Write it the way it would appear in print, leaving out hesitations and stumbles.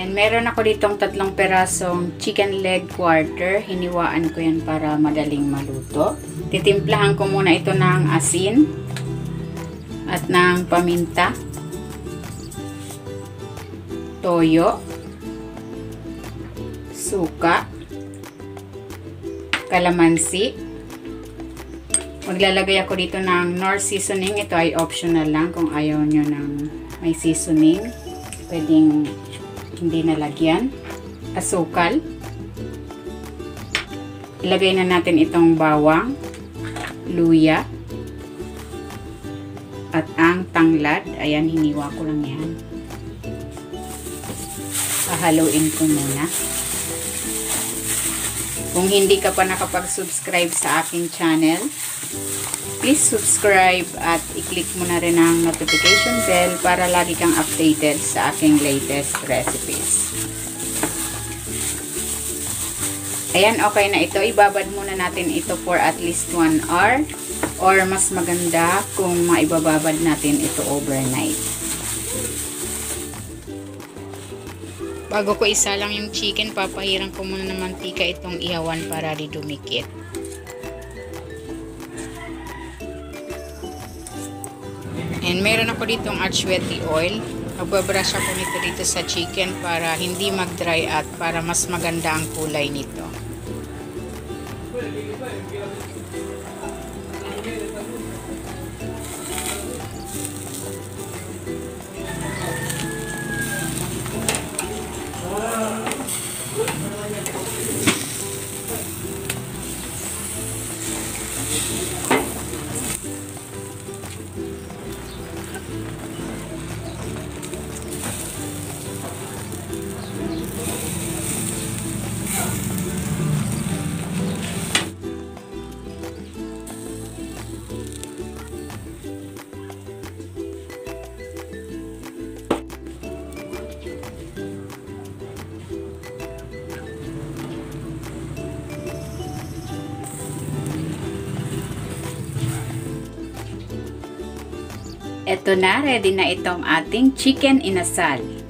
And meron ako ditong 3 perasong chicken leg quarter. Hiniwaan ko yan para madaling maluto. Titimplahan ko muna ito ng asin at ng paminta, toyo, suka, kalamansi. Maglalagay ako dito ng Knorr seasoning. Ito ay optional lang kung ayaw nyo ng may seasoning. Pwedeng hindi nalagyan. Asukal. Ilagay na natin itong bawang, luya, at ang tanglad. Ayan, hiniwa ko lang yan. Hahaluin ko muna. Kung hindi ka pa nakapag-subscribe sa aking channel, please subscribe at i-click mo na rin ang notification bell para lagi kang updated sa aking latest recipes. Ayan, okay na ito. Ibabad muna natin ito for at least 1 hour or mas maganda kung maibababad natin ito overnight. Bago ko isalang yung chicken, papahiran ko muna ng mantika itong ihawan para di dumikit. And meron ako ditong archwetty oil. Magbabrush ako nito dito sa chicken para hindi mag-dry at para mas maganda ang kulay nito. Eto na, ready na itong ating chicken inasal.